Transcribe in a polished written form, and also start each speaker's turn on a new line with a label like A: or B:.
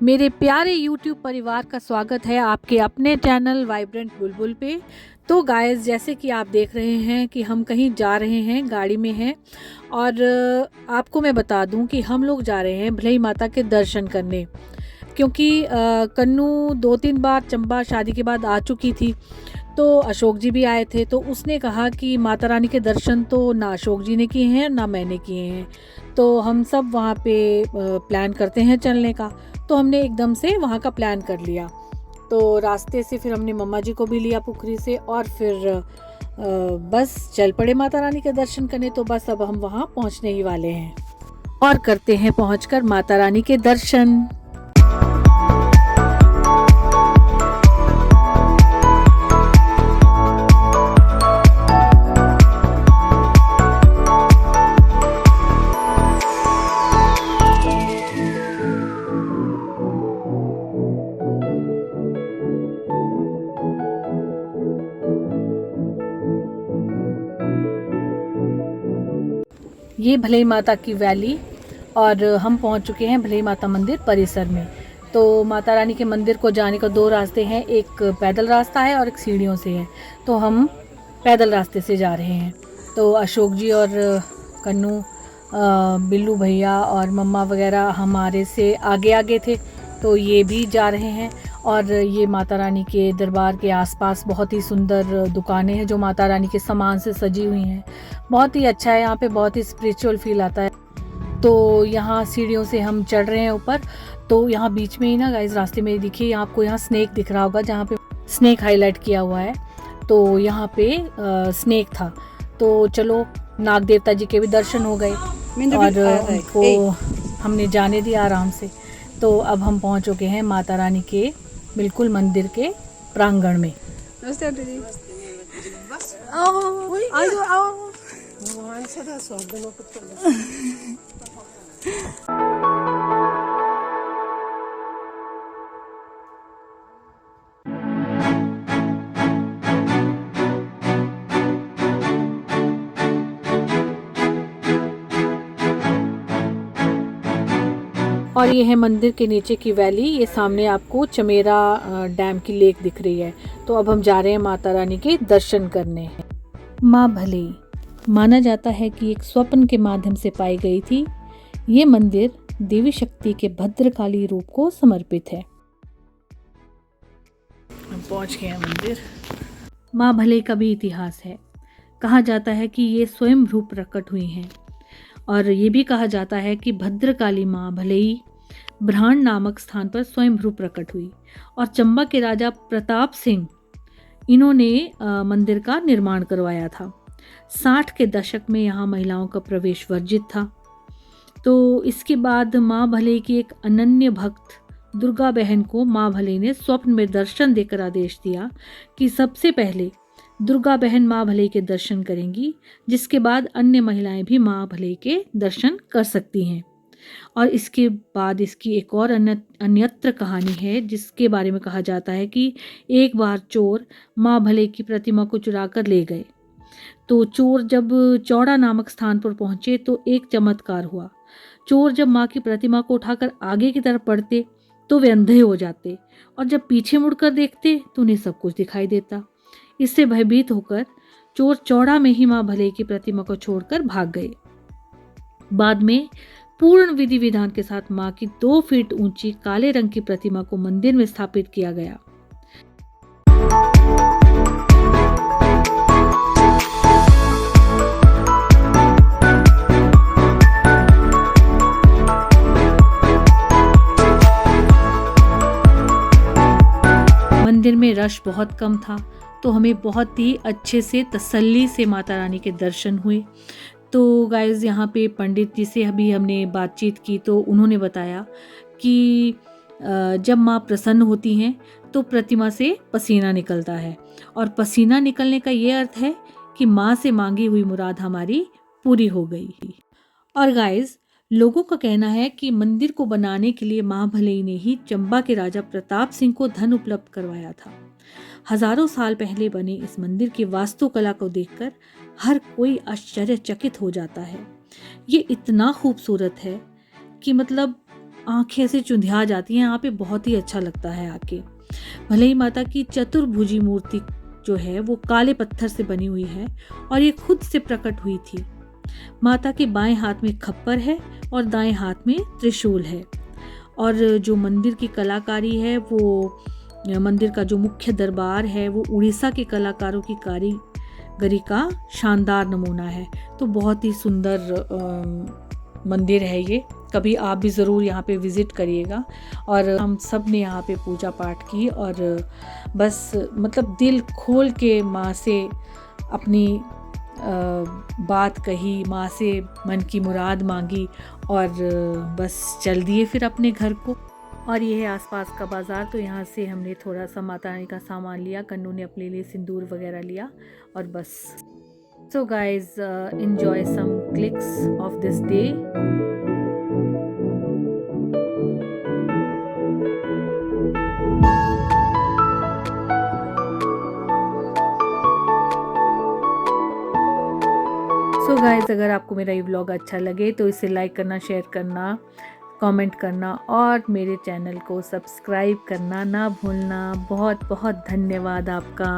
A: मेरे प्यारे YouTube परिवार का स्वागत है आपके अपने चैनल वाइब्रेंट बुलबुल पे। तो गाइस, जैसे कि आप देख रहे हैं कि हम कहीं जा रहे हैं, गाड़ी में हैं और आपको मैं बता दूं कि हम लोग जा रहे हैं भलई माता के दर्शन करने, क्योंकि कन्नू 2-3 बार चंबा शादी के बाद आ चुकी थी। तो अशोक जी भी आए थे, तो उसने कहा कि माता रानी के दर्शन तो ना अशोक जी ने किए हैं ना मैंने किए हैं, तो हम सब वहाँ पे प्लान करते हैं चलने का। तो हमने एकदम से वहाँ का प्लान कर लिया। तो रास्ते से फिर हमने मम्मा जी को भी लिया पुखरी से और फिर बस चल पड़े माता रानी के दर्शन करने। तो बस अब हम वहाँ पहुँचने ही वाले हैं और करते हैं पहुँचकर माता रानी के दर्शन। ये भलई माता की वैली और हम पहुंच चुके हैं भलई माता मंदिर परिसर में। तो माता रानी के मंदिर को जाने का 2 रास्ते हैं, एक पैदल रास्ता है और एक सीढ़ियों से है। तो हम पैदल रास्ते से जा रहे हैं। तो अशोक जी और कन्नू, बिल्लू भैया और मम्मा वगैरह हमारे से आगे आगे थे, तो ये भी जा रहे हैं। और ये माता रानी के दरबार के आसपास बहुत ही सुंदर दुकानें हैं जो माता रानी के सामान से सजी हुई हैं। बहुत ही अच्छा है यहाँ पे, बहुत ही स्पिरिचुअल फील आता है। तो यहाँ सीढ़ियों से हम चढ़ रहे हैं ऊपर। तो यहाँ बीच में ही ना गाइस, रास्ते में देखिए, यहाँ आपको यहाँ स्नेक दिख रहा होगा, जहाँ पे स्नेक हाईलाइट किया हुआ है। तो यहाँ पे स्नेक था। तो चलो, नाग देवता जी के भी दर्शन हो गए और उनको हमने जाने दिया आराम से। तो अब हम पहुँच चुके हैं माता रानी के बिल्कुल मंदिर के प्रांगण में।
B: नमस्ते दीदी।
A: और ये है मंदिर के नीचे की वैली। ये सामने आपको चमेरा डैम की लेक दिख रही है। तो अब हम जा रहे हैं माता रानी के दर्शन करने। माँ भलई माना जाता है कि एक स्वप्न के माध्यम से पाई गई थी। ये मंदिर देवी शक्ति के भद्रकाली रूप को समर्पित है। हम पहुंच गए हैं मंदिर। माँ भलई का भी इतिहास है। कहा जाता है कि ये स्वयं रूप प्रकट हुई हैं और ये भी कहा जाता है कि भद्रकाली माँ भलई ब्रह्मांड नामक स्थान पर स्वयं रूप प्रकट हुई और चंबा के राजा प्रताप सिंह इन्होंने मंदिर का निर्माण करवाया था। 60 के दशक में यहाँ महिलाओं का प्रवेश वर्जित था। तो इसके बाद माँ भलई की एक अनन्य भक्त दुर्गा बहन को माँ भलई ने स्वप्न में दर्शन देकर आदेश दिया कि सबसे पहले दुर्गा बहन माँ भलई के दर्शन करेंगी, जिसके बाद अन्य महिलाएं भी माँ भलई के दर्शन कर सकती हैं। और इसके बाद इसकी एक और अन्यत्र कहानी है, जिसके बारे में कहा जाता है कि एक बार चोर माँ भलई की प्रतिमा को चुरा कर ले गए। तो चोर जब चौड़ा नामक स्थान पर पहुंचे तो एक चमत्कार हुआ। चोर जब माँ की प्रतिमा को उठाकर आगे की तरफ बढ़ते तो वे अंधे हो जाते और जब पीछे मुड़कर देखते तो उन्हें सब कुछ दिखाई देता। इससे भयभीत होकर चोर चौड़ा में ही माँ भलई की प्रतिमा को छोड़कर भाग गए। बाद में पूर्ण विधि विधान के साथ माँ की 2 फीट ऊंची काले रंग की प्रतिमा को मंदिर में स्थापित किया गया। मंदिर में रश बहुत कम था, तो हमें बहुत ही अच्छे से तसल्ली से माता रानी के दर्शन हुए। तो गाइज़, यहाँ पे पंडित जी से अभी हमने बातचीत की तो उन्होंने बताया कि जब माँ प्रसन्न होती हैं तो प्रतिमा से पसीना निकलता है और पसीना निकलने का ये अर्थ है कि माँ से मांगी हुई मुराद हमारी पूरी हो गई। और गाइज़, लोगों का कहना है कि मंदिर को बनाने के लिए माँ भलई ने ही चंबा के राजा प्रताप सिंह को धन उपलब्ध करवाया था। हजारों साल पहले बने इस मंदिर की वास्तुकला को देखकर हर कोई आश्चर्यचकित हो जाता है। ये इतना खूबसूरत है कि मतलब आंखें ऐसे चुंधिया जाती हैं यहाँ पे, बहुत ही अच्छा लगता है आके। भले ही माता की चतुर्भुजी मूर्ति जो है वो काले पत्थर से बनी हुई है और ये खुद से प्रकट हुई थी। माता के बाएं हाथ में खप्पर है और दाएं हाथ में त्रिशूल है। और जो मंदिर की कलाकारी है, वो मंदिर का जो मुख्य दरबार है वो उड़ीसा के कलाकारों की कारीगरी का शानदार नमूना है। तो बहुत ही सुंदर मंदिर है ये। कभी आप भी ज़रूर यहाँ पे विज़िट करिएगा। और हम सब ने यहाँ पे पूजा पाठ की और बस मतलब दिल खोल के माँ से अपनी बात कही, माँ से मन की मुराद मांगी और बस चल दिए फिर अपने घर को। और ये है आसपास का बाज़ार, तो यहाँ से हमने थोड़ा सा माता रानी का सामान लिया, कन्नू ने अपने लिए सिंदूर वगैरह लिया और बस। So guys, enjoy some clicks of this day. So guys, अगर आपको मेरा ये व्लॉग अच्छा लगे तो इसे लाइक करना, शेयर करना, कमेंट करना और मेरे चैनल को सब्सक्राइब करना ना भूलना। बहुत बहुत धन्यवाद आपका।